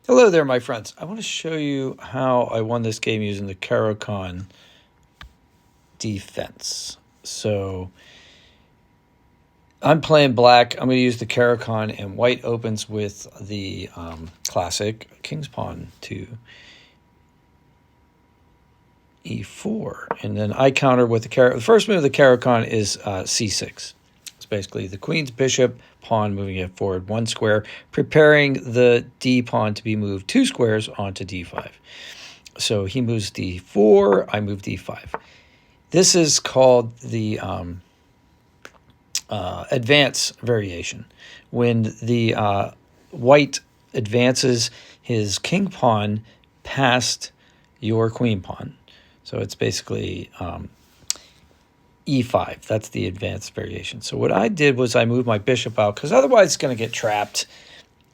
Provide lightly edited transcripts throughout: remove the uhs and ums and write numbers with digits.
Hello there, my friends. I want to show you how I won this game using the Caro Kann defense. So I'm playing black. I'm going to use the Caro Kann, and white opens with the classic King's Pawn to E4. And then I counter with the Caro. The first move of the Caro Kann is C6. It's basically the queen's bishop, pawn moving it forward 1 square, preparing the D pawn to be moved 2 squares onto D5. So he moves D4, I move D5. This is called the advance variation. When the white advances his king pawn past your queen pawn. So it's basically E5. That's the advanced variation. So what I did was I moved my bishop out because otherwise it's going to get trapped.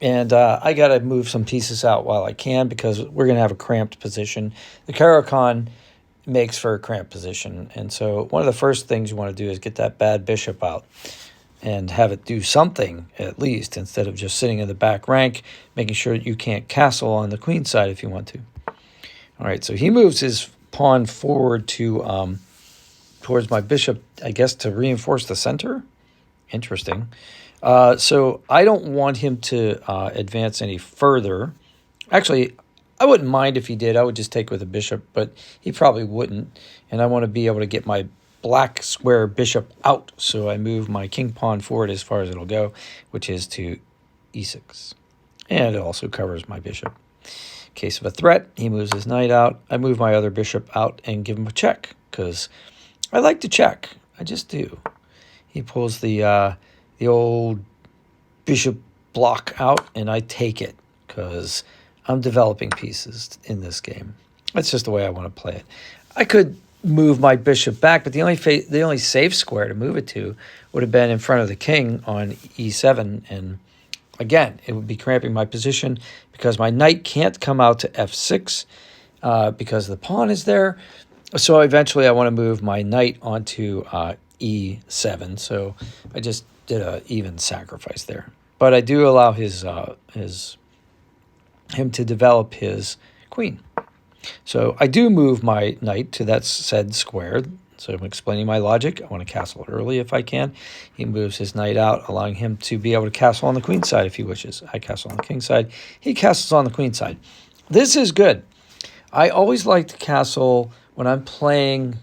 And I got to move some pieces out while I can because we're going to have a cramped position. The Caro Kann makes for a cramped position. And so one of the first things you want to do is get that bad bishop out and have it do something at least instead of just sitting in the back rank, making sure that you can't castle on the queen side if you want to. All right, so he moves his pawn forward to towards my bishop, I guess, to reinforce the center. Interesting. So I don't want him to advance any further. Actually, I wouldn't mind if he did. I would just take with a bishop, but he probably wouldn't. And I want to be able to get my black square bishop out. So I move my king pawn forward as far as it'll go, which is to E6. And it also covers my bishop. In case of a threat, he moves his knight out. I move my other bishop out and give him a check because I like to check. I just do. He pulls the old bishop block out, and I take it because I'm developing pieces in this game. That's just the way I want to play it. I could move my bishop back, but the only safe square to move it to would have been in front of the king on E7, and again, it would be cramping my position because my knight can't come out to F6 because the pawn is there. So eventually I want to move my knight onto E7. So I just did an even sacrifice there. But I do allow him to develop his queen. So I do move my knight to that said square. So I'm explaining my logic. I want to castle it early if I can. He moves his knight out, allowing him to be able to castle on the queen side if he wishes. I castle on the king side. He castles on the queen side. This is good. I always like to castle when I'm playing,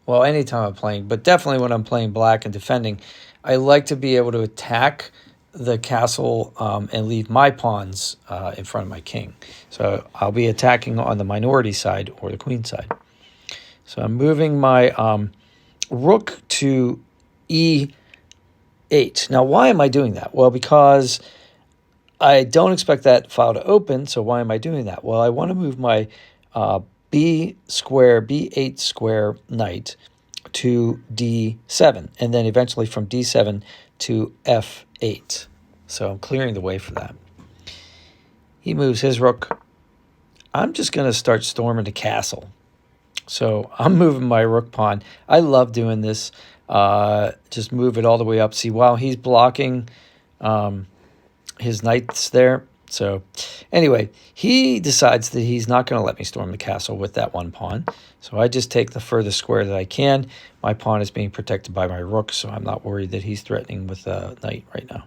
well, anytime I'm playing, but definitely when I'm playing black and defending, I like to be able to attack the castle and leave my pawns in front of my king. So I'll be attacking on the minority side or the queen side. So I'm moving my rook to E8. Now, why am I doing that? Well, because I don't expect that file to open, so why am I doing that? Well, I want to move my B8 square knight to D7, and then eventually from D7 to F8. So I'm clearing the way for that. He moves his rook. I'm just going to start storming the castle. So I'm moving my rook pawn. I love doing this. Just move it all the way up. See, while he's blocking his knight's there. So anyway, he decides that he's not going to let me storm the castle with that one pawn. So I just take the furthest square that I can. My pawn is being protected by my rook, so I'm not worried that he's threatening with a knight right now.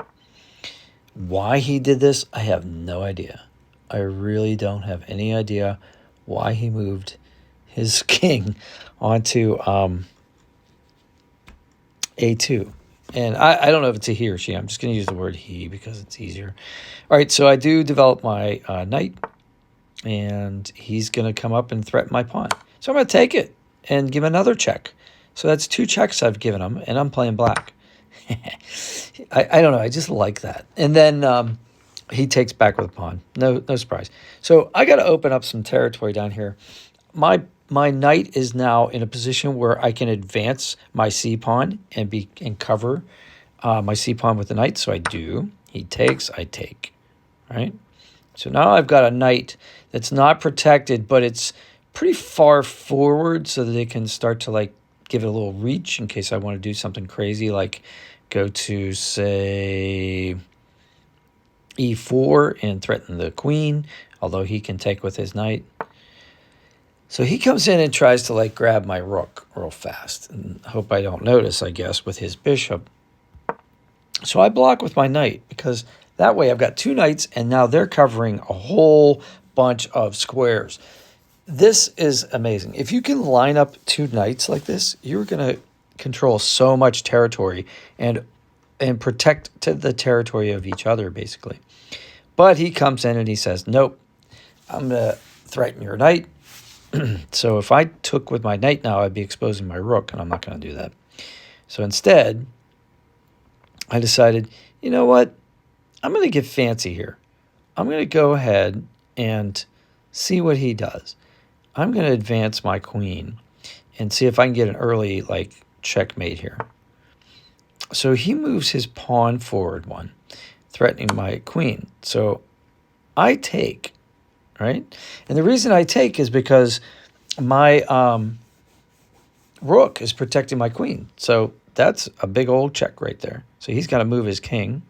Why he did this, I have no idea. I really don't have any idea why he moved his king onto A2. And I don't know if it's a he or she. I'm just going to use the word he because it's easier. All right, so I do develop my knight, and he's going to come up and threaten my pawn. So I'm going to take it and give another check. So that's 2 checks I've given him, and I'm playing black. I don't know. I just like that. And then he takes back with a pawn. No surprise. So I got to open up some territory down here. My knight is now in a position where I can advance my c-pawn and cover my c-pawn with the knight. So I do. He takes, I take. Right? So now I've got a knight that's not protected, but it's pretty far forward so that it can start to like give it a little reach in case I want to do something crazy like go to, say, e4 and threaten the queen, although he can take with his knight. So he comes in and tries to like grab my rook real fast, and hope I don't notice, I guess, with his bishop. So I block with my knight, because that way I've got 2 knights, and now they're covering a whole bunch of squares. This is amazing. If you can line up 2 knights like this, you're going to control so much territory and protect the territory of each other, basically. But he comes in and he says, nope, I'm going to threaten your knight. So if I took with my knight now, I'd be exposing my rook, and I'm not going to do that. So instead, I decided, you know what? I'm going to get fancy here. I'm going to go ahead and see what he does. I'm going to advance my queen and see if I can get an early like checkmate here. So he moves his pawn forward one, threatening my queen. So I take, right? And the reason I take is because my rook is protecting my queen. So that's a big old check right there. So he's got to move his king.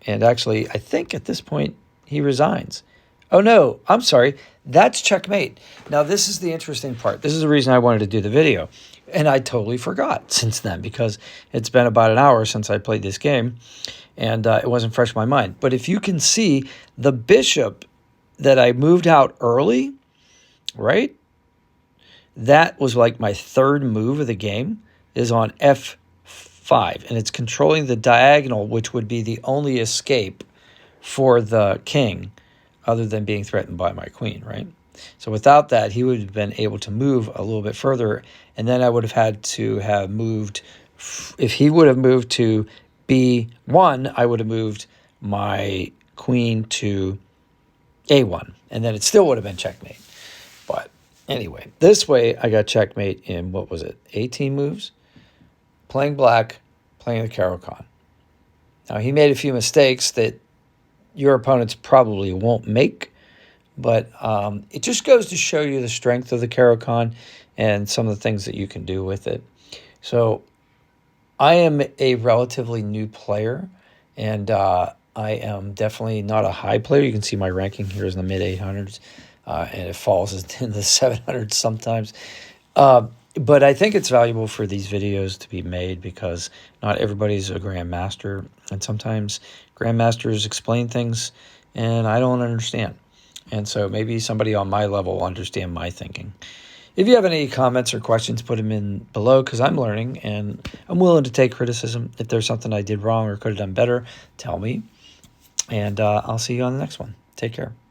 And actually, I think at this point, he resigns. Oh, no, I'm sorry. That's checkmate. Now, this is the interesting part. This is the reason I wanted to do the video. And I totally forgot since then, because it's been about an hour since I played this game, and it wasn't fresh in my mind. But if you can see, the bishop that I moved out early, right? That was like my 3rd move of the game, is on F5. And it's controlling the diagonal, which would be the only escape for the king, other than being threatened by my queen, right? So without that, he would have been able to move a little bit further, and then I would have had to have moved, if he would have moved to B1, I would have moved my queen to A1, and then it still would have been checkmate. But anyway, this way I got checkmate in, what was it, 18 moves? Playing black, playing the Caro Kann. Now, he made a few mistakes that your opponents probably won't make, but it just goes to show you the strength of the Caro Kann and some of the things that you can do with it. So I am a relatively new player, and I am definitely not a high player. You can see my ranking here is in the mid-800s, and it falls into the 700s sometimes. But I think it's valuable for these videos to be made, because not everybody's a grandmaster, and sometimes grandmasters explain things and I don't understand. And so maybe somebody on my level will understand my thinking. If you have any comments or questions, put them in below, because I'm learning and I'm willing to take criticism. If there's something I did wrong or could have done better, tell me. And I'll see you on the next one. Take care.